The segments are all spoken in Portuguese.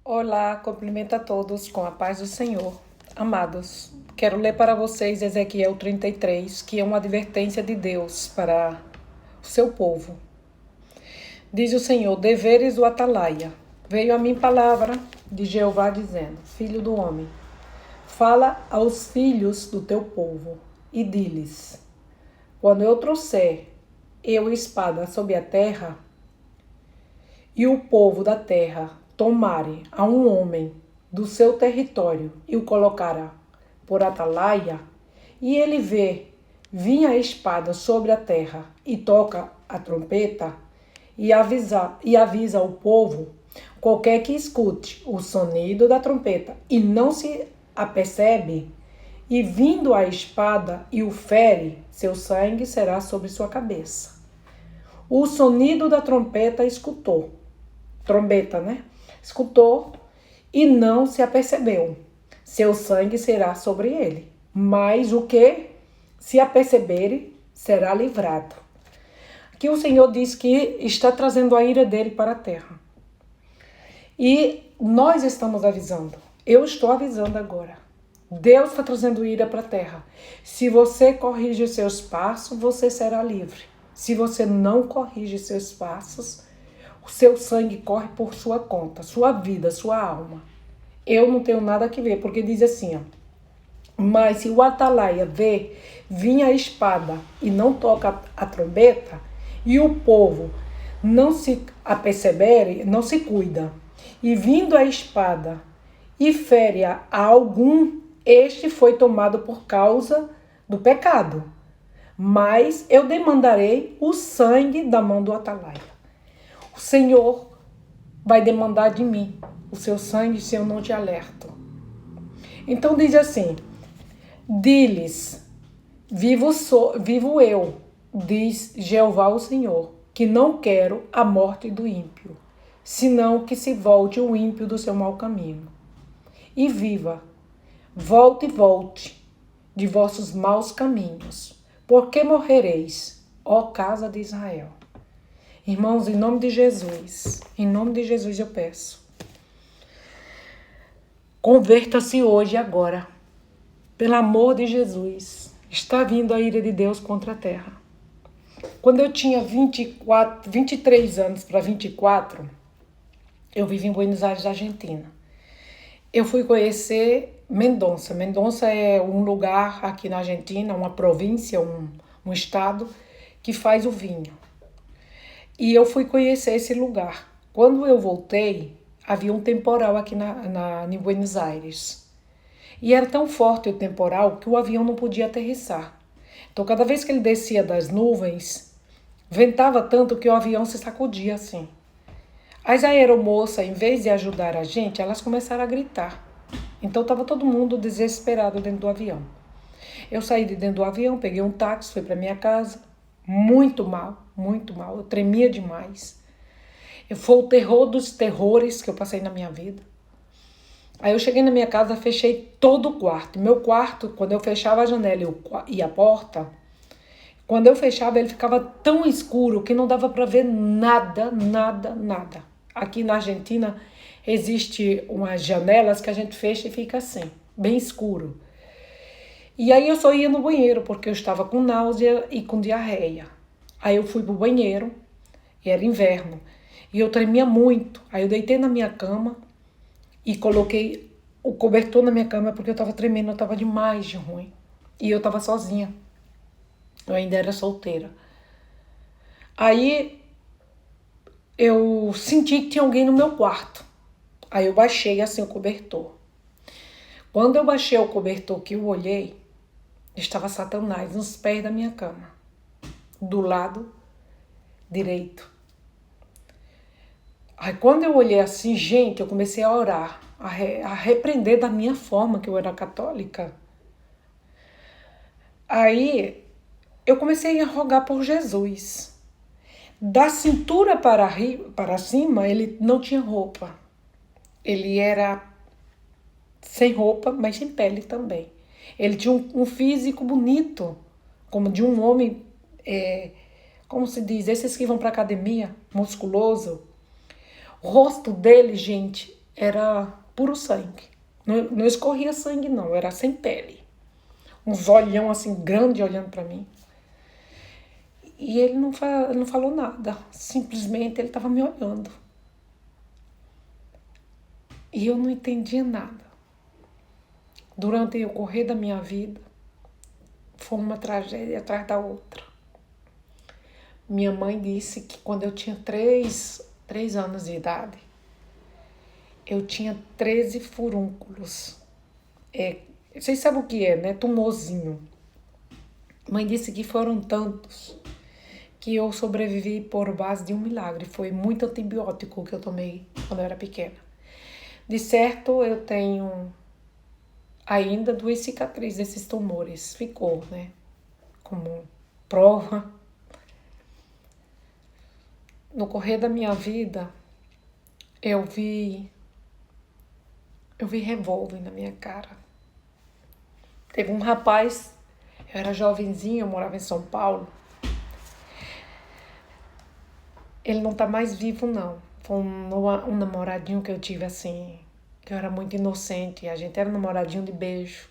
Olá, cumprimento a todos com a paz do Senhor. Amados, quero ler para vocês Ezequiel 33, que é uma advertência de Deus para o seu povo. Diz o Senhor: deveres do atalaia. Veio a mim palavra de Jeová dizendo: Filho do homem, fala aos filhos do teu povo e di-lhes: quando eu trouxer espada sobre a terra, e o povo da terra tomare a um homem do seu território e o colocará por atalaia, e ele vê vir a espada sobre a terra e toca a trompeta e avisa o povo, qualquer que escute o sonido da trompeta e não se apercebe, e vindo a espada e o fere, seu sangue será sobre sua cabeça. O sonido da trompeta escutou, escutou e não se apercebeu. Seu sangue será sobre ele. Mas o que se aperceber será livrado. Aqui o Senhor diz que está trazendo a ira dele para a terra. E nós estamos avisando. Eu estou avisando agora. Deus está trazendo ira para a terra. Se você corrige seus passos, você será livre. Se você não corrige seus passos, o seu sangue corre por sua conta, sua vida, sua alma. Eu não tenho nada que ver, porque diz assim, ó. Mas se o atalaia vê vir a espada e não toca a trombeta, e o povo não se aperceber, não se cuida, e vindo a espada e fere a algum, este foi tomado por causa do pecado. Mas eu demandarei o sangue da mão do atalaia. O Senhor vai demandar de mim o seu sangue se eu não te alerto. Então diz assim: di-lhes, vivo eu, diz Jeová o Senhor, que não quero a morte do ímpio, senão que se volte o ímpio do seu mau caminho. E viva, volte de vossos maus caminhos, porque morrereis, ó casa de Israel. Irmãos, em nome de Jesus eu peço. Converta-se hoje e agora. Pelo amor de Jesus. Está vindo a ira de Deus contra a terra. Quando eu tinha 23 anos para 24, eu vivi em Buenos Aires, Argentina. Eu fui conhecer Mendoza. Mendoza é um lugar aqui na Argentina, uma província, um estado que faz o vinho. E eu fui conhecer esse lugar. Quando eu voltei, havia um temporal aqui em Buenos Aires. E era tão forte o temporal que o avião não podia aterrissar. Então, cada vez que ele descia das nuvens, ventava tanto que o avião se sacudia assim. As aeromoças, em vez de ajudar a gente, elas começaram a gritar. Então, estava todo mundo desesperado dentro do avião. Eu saí de dentro do avião, peguei um táxi, fui para minha casa. Muito mal. Eu tremia demais. Foi o terror dos terrores que eu passei na minha vida. Aí eu cheguei na minha casa, fechei todo o quarto. Meu quarto, quando eu fechava a janela e a porta, quando eu fechava, ele ficava tão escuro que não dava para ver nada. Aqui na Argentina, existe umas janelas que a gente fecha e fica assim, bem escuro. E aí eu só ia no banheiro, porque eu estava com náusea e com diarreia. Aí eu fui pro banheiro, e era inverno, e eu tremia muito. Aí eu deitei na minha cama e coloquei o cobertor na minha cama, porque eu tava tremendo, eu tava demais de ruim. E eu tava sozinha. Eu ainda era solteira. Aí eu senti que tinha alguém no meu quarto. Aí eu baixei assim o cobertor. Quando eu baixei o cobertor que eu olhei, estava Satanás nos pés da minha cama, do lado direito. Aí quando eu olhei assim, gente, eu comecei a orar, a repreender da minha forma, que eu era católica. Aí eu comecei a rogar por Jesus. Da cintura para cima, ele não tinha roupa. Ele era sem roupa, mas sem pele também. Ele tinha um físico bonito, como de um homem, como se diz, esses que vão para academia, musculoso. O rosto dele, gente, era puro sangue. Não escorria sangue, não, era sem pele. Uns olhão assim, grande olhando para mim. E ele não falou nada, simplesmente ele estava me olhando. E eu não entendia nada. Durante o correr da minha vida, foi uma tragédia atrás da outra. Minha mãe disse que quando eu tinha 3 anos de idade, eu tinha 13 furúnculos. Vocês sabem o que é, né? Tumorzinho. Mãe disse que foram tantos que eu sobrevivi por base de um milagre. Foi muito antibiótico que eu tomei quando eu era pequena. De certo, eu tenho ainda 2 cicatrizes desses tumores. Ficou, né? Como prova. No correr da minha vida, eu vi revólver na minha cara. Teve um rapaz, eu era jovenzinho, eu morava em São Paulo. Ele não tá mais vivo, não. Foi um namoradinho que eu tive assim, que eu era muito inocente. A gente era namoradinho de beijo.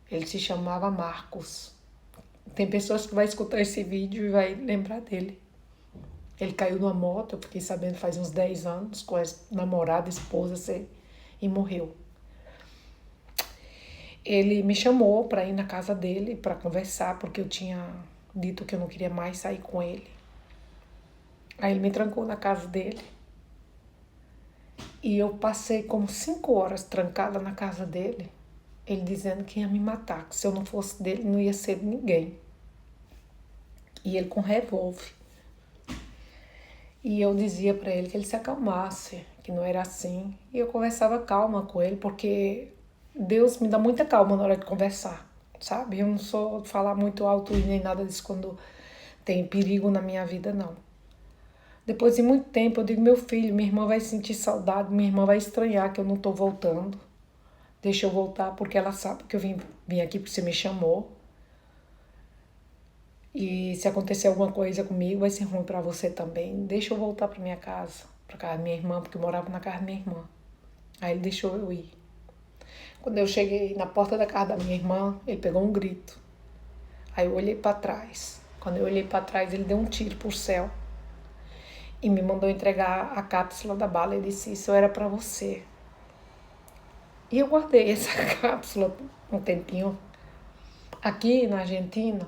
Ele se chamava Marcos. Tem pessoas que vão escutar esse vídeo e vai lembrar dele. Ele caiu numa moto, eu fiquei sabendo faz uns 10 anos, com a namorada, esposa, e morreu. Ele me chamou para ir na casa dele, para conversar, porque eu tinha dito que eu não queria mais sair com ele. Aí ele me trancou na casa dele. E eu passei como 5 horas trancada na casa dele, ele dizendo que ia me matar, que se eu não fosse dele, não ia ser de ninguém. E ele com revólver. E eu dizia para ele que ele se acalmasse, que não era assim. E eu conversava calma com ele, porque Deus me dá muita calma na hora de conversar, sabe? Eu não sou de falar muito alto e nem nada disso quando tem perigo na minha vida, não. Depois de muito tempo, eu digo, meu filho, minha irmã vai sentir saudade, minha irmã vai estranhar que eu não tô voltando. Deixa eu voltar, porque ela sabe que eu vim aqui porque você me chamou. E se acontecer alguma coisa comigo, vai ser ruim pra você também. Deixa eu voltar pra minha casa, pra casa da minha irmã, porque eu morava na casa da minha irmã. Aí ele deixou eu ir. Quando eu cheguei na porta da casa da minha irmã, ele pegou um grito. Aí eu olhei pra trás. Quando eu olhei pra trás, ele deu um tiro pro céu. E me mandou entregar a cápsula da bala e disse, isso era pra você. E eu guardei essa cápsula um tempinho. Aqui na Argentina,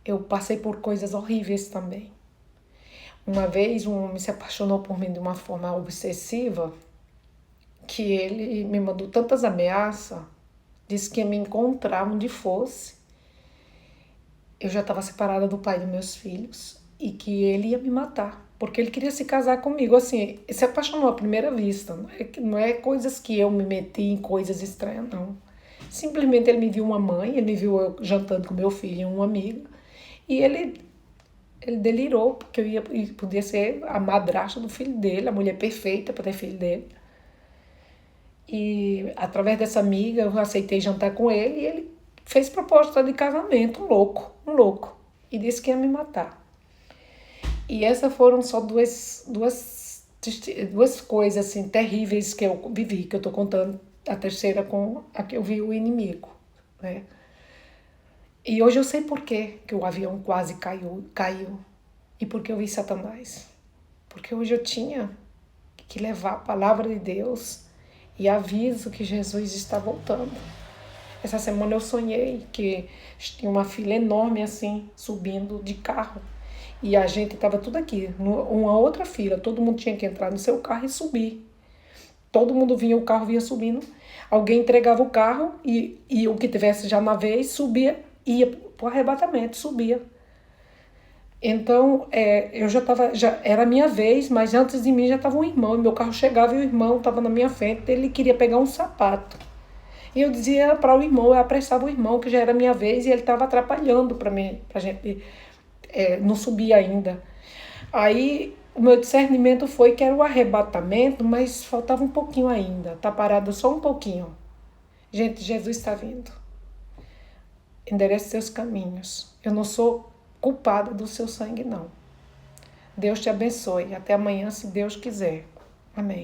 eu passei por coisas horríveis também. Uma vez um homem se apaixonou por mim de uma forma obsessiva, que ele me mandou tantas ameaças, disse que ia me encontrar onde fosse. Eu já estava separada do pai dos meus filhos e que ele ia me matar, porque ele queria se casar comigo. Assim, se apaixonou à primeira vista. Não é coisas que eu me meti em coisas estranhas, não. Simplesmente ele me viu uma mãe, ele me viu eu jantando com meu filho e um amigo, e ele delirou, porque podia ser a madrasta do filho dele, a mulher perfeita para ter filho dele. E através dessa amiga eu aceitei jantar com ele e ele fez proposta de casamento, um louco, e disse que ia me matar. E essas foram só duas coisas assim terríveis que eu vivi, que eu tô contando, a terceira com a que eu vi o inimigo, né? E hoje eu sei por que o avião quase caiu e porque eu vi Satanás. Porque hoje eu tinha que levar a palavra de Deus e aviso que Jesus está voltando. Essa semana eu sonhei que tinha uma fila enorme assim, subindo de carro. E a gente estava tudo aqui, uma outra fila. Todo mundo tinha que entrar no seu carro e subir. Todo mundo vinha, o carro vinha subindo. Alguém entregava o carro e o que tivesse já na vez subia, ia para o arrebatamento, subia. Então, eu já era a minha vez, mas antes de mim já estava um irmão. E meu carro chegava e o irmão estava na minha frente, ele queria pegar um sapato. E eu dizia para o irmão, eu apressava o irmão, que já era a minha vez, e ele estava atrapalhando para a gente não subir ainda. Aí o meu discernimento foi que era o arrebatamento, mas faltava um pouquinho ainda, tá parado só um pouquinho. Gente, Jesus está vindo. Enderece seus caminhos. Eu não sou culpada do seu sangue, não. Deus te abençoe. Até amanhã, se Deus quiser. Amém.